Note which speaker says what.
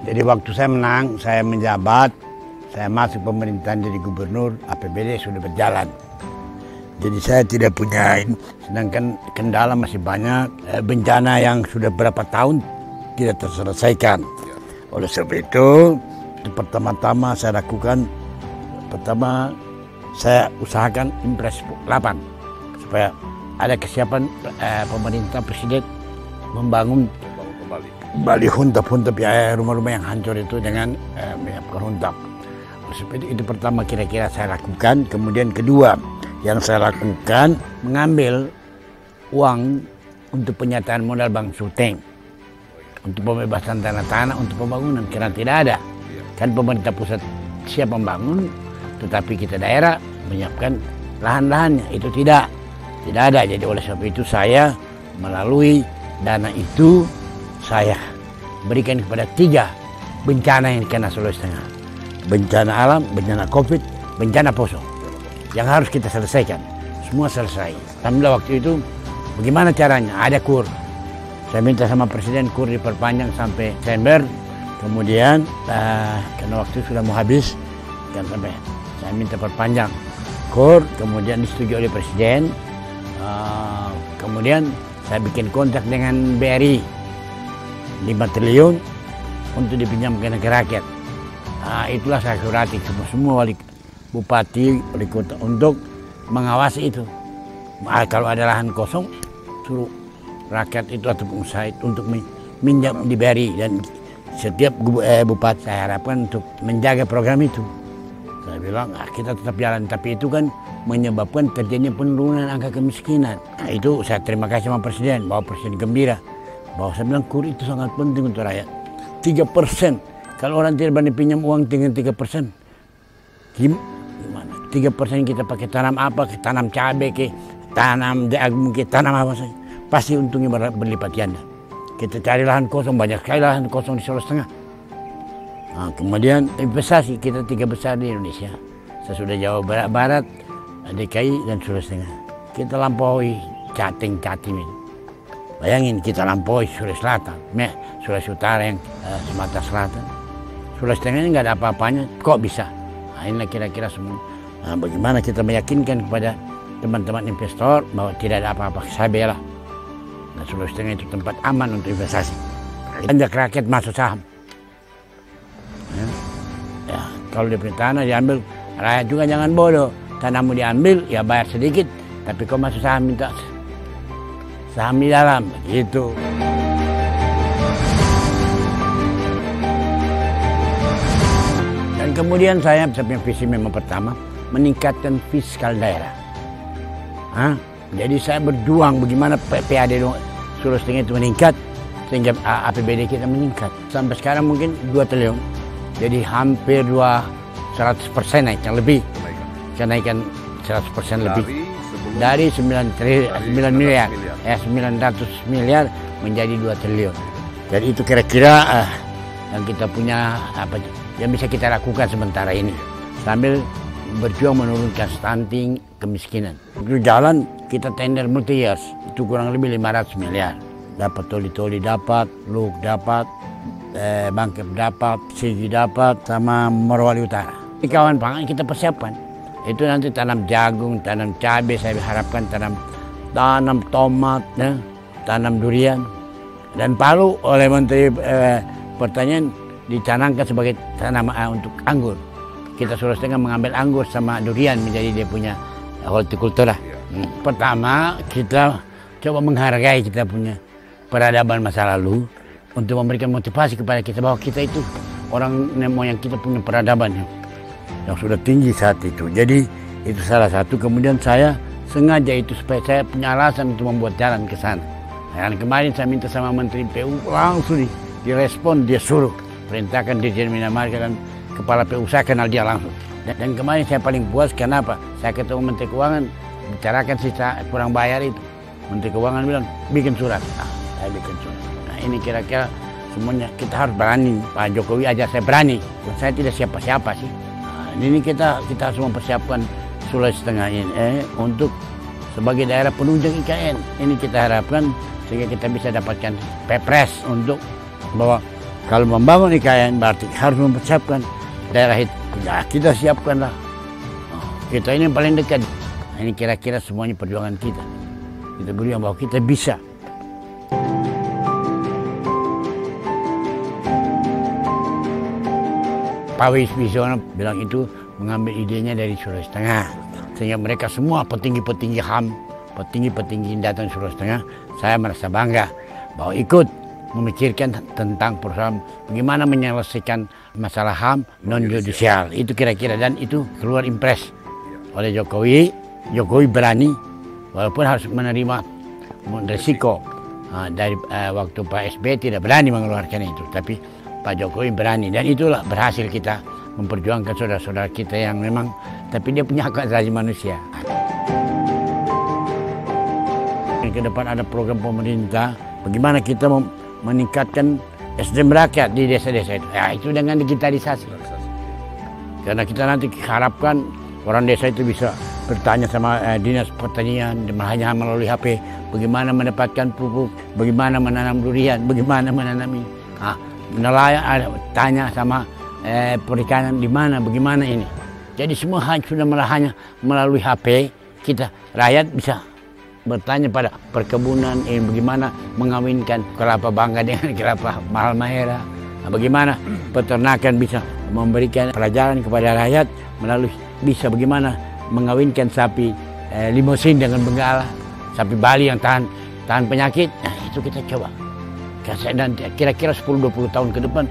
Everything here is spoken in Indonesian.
Speaker 1: Jadi waktu saya menang, saya menjabat, saya masuk pemerintahan jadi gubernur, APBD sudah berjalan. Jadi saya tidak punya ini, sedangkan kendala masih banyak, bencana yang sudah berapa tahun tidak terselesaikan. Oleh sebab itu, pertama-tama saya lakukan, saya usahakan Impres 8 supaya ada kesiapan pemerintah presiden membangun kembali huntap-huntap ya, rumah-rumah yang hancur itu dengan menyiapkan huntap. Seperti itu pertama kira-kira saya lakukan. Kemudian kedua yang saya lakukan mengambil uang untuk penyataan modal Bank Sulteng untuk pembebasan tanah-tanah untuk pembangunan karena tidak ada. Kan pemerintah pusat siap membangun, tetapi kita daerah menyiapkan lahan-lahannya itu tidak ada. Jadi oleh sebab itu saya melalui dana itu saya berikan kepada 3 bencana yang kena Sulawesi Tengah. Bencana alam, bencana Covid, bencana poso. Yang harus kita selesaikan. Semua selesai. Alhamdulillah waktu itu bagaimana caranya? Ada KUR. Saya minta sama Presiden KUR diperpanjang sampai Desember. Kemudian karena waktu sudah mau habis, kan sampai saya minta perpanjang KUR. Kemudian disetujui oleh Presiden. Kemudian saya bikin kontrak dengan BRI 5 triliun untuk dipinjamkan ke rakyat. Itulah saya surati semua wali bupati, wali kota untuk mengawasi itu. Kalau ada lahan kosong, suruh rakyat itu atau pengusaha itu untuk minjam di BRI, dan setiap bupati saya harapkan untuk menjaga program itu. Saya bilang kita tetap jalan, tapi itu kan menyebabkan terjadinya penurunan angka kemiskinan. Itu saya terima kasih sama Presiden, bahwa Presiden gembira. Bahwa saya bilang KUR itu sangat penting untuk rakyat. 3%. Kalau orang tidak berani pinjam uang dengan 3%, gimana? 3% kita pakai tanam apa? Tanam cabai, tanam jagung, tanam apa saja. Pasti untungnya berlipat ganda. Kita cari lahan kosong, banyak sekali lahan kosong di Sulawesi Tengah. Kemudian investasi kita 3 besar di Indonesia. Sesudah Jawa Barat, DKI, dan Sulawesi Tengah. Kita lampaui Jatim ini. Bayangin kita lampaui Sulawesi Selatan, Sulawesi Utara yang Sumatera Selatan. Sulawesi Tengah ini nggak ada apa-apanya, kok bisa? Inilah kira-kira semua. Bagaimana kita meyakinkan kepada teman-teman investor bahwa tidak ada apa-apa, saya bela. Nah, Sulawesi Tengah itu tempat aman untuk investasi. Ajak rakyat masuk saham. Ya, kalau di tanah diambil, rakyat juga jangan bodoh. Tanahmu diambil, ya bayar sedikit, tapi kau masuk saham minta saham di dalam, gitu. Dan kemudian saya punya visi memang pertama, meningkatkan fiskal daerah. Jadi saya berjuang bagaimana PAD Sulawesi Tengah itu meningkat, sehingga APBD kita meningkat. Sampai sekarang mungkin 2 triliun. Jadi hampir 100% naik, yang lebih. Kenaikan 100% lebih. Dari 9 miliar, 900 miliar menjadi 2 triliun. Jadi itu kira-kira yang kita punya yang bisa kita lakukan sementara ini. Sambil berjuang menurunkan stunting, kemiskinan. Itu jalan kita tender multi years, itu kurang lebih 500 miliar. Dapat toli-toli dapat, Luk dapat, Bangkep dapat, Sigi dapat, sama Morowali Utara. Di kawan pangan kita persiapkan. Itu nanti tanam jagung, tanam cabai, saya harapkan tanam tomat, tanam durian. Dan Palu oleh Menteri Pertanian dicanangkan sebagai tanaman untuk anggur. Kita Sulawesi Tengah mengambil anggur sama durian menjadi dia punya hortikultura. Pertama kita coba menghargai kita punya peradaban masa lalu untuk memberikan motivasi kepada kita bahwa kita itu orang moyang kita punya peradaban yang sudah tinggi saat itu. Jadi itu salah satu. Kemudian saya sengaja itu supaya saya punya alasan untuk membuat jalan ke sana. Dan kemarin saya minta sama Menteri PU langsung direspon, dia suruh perintahkan Dirjen Bina Marga dan Kepala PU saya kenal dia langsung. Dan kemarin saya paling puas kenapa? Saya ketemu Menteri Keuangan bicarakan sisa kurang bayar itu. Menteri Keuangan bilang bikin surat. Saya bikin surat. Nah ini kira-kira semuanya kita harus berani. Pak Jokowi aja saya berani. Saya tidak siapa-siapa sih. Ini kita harus mempersiapkan Sulawesi Tengah ini untuk sebagai daerah penunjang IKN. Ini kita harapkan sehingga kita bisa dapatkan Pepres untuk bahwa Kalau membangun IKN berarti harus mempersiapkan daerah itu. Ya, kita siapkanlah. Kita ini yang paling dekat. Ini kira-kira semuanya perjuangan kita. Kita berjuang bahwa kita bisa. Pak Wisbisono bilang itu mengambil idenya dari Sulawesi Tengah. Sehingga mereka semua petinggi-petinggi HAM, petinggi-petinggi datang Sulawesi Tengah, saya merasa bangga bahwa ikut memikirkan tentang program bagaimana menyelesaikan masalah HAM non-judisial. Itu kira-kira, dan itu keluar impres oleh Jokowi. Jokowi berani, walaupun harus menerima resiko. Dari waktu Pak SBY tidak berani mengeluarkan itu, tapi Pak Jokowi berani, dan itulah berhasil kita memperjuangkan saudara-saudara kita yang memang, tapi dia punya hak asasi manusia. Ke depan ada program pemerintah, bagaimana kita meningkatkan SDM rakyat di desa-desa itu. Ya, itu dengan digitalisasi. Karena kita nanti harapkan orang desa itu bisa bertanya sama dinas pertanian, hanya melalui HP, bagaimana mendapatkan pupuk, bagaimana menanam durian, bagaimana menanam ini. Nelayan tanya sama perikanan di mana, bagaimana ini. Jadi semua sudah hanya melalui HP, kita rakyat bisa bertanya pada perkebunan, bagaimana mengawinkan kelapa bangga dengan kelapa halmahera, bagaimana peternakan bisa memberikan pelajaran kepada rakyat melalui bisa bagaimana mengawinkan sapi limosin dengan benggala, sapi Bali yang tahan penyakit. Nah, itu kita coba. Dan kira-kira 10-20 tahun ke depan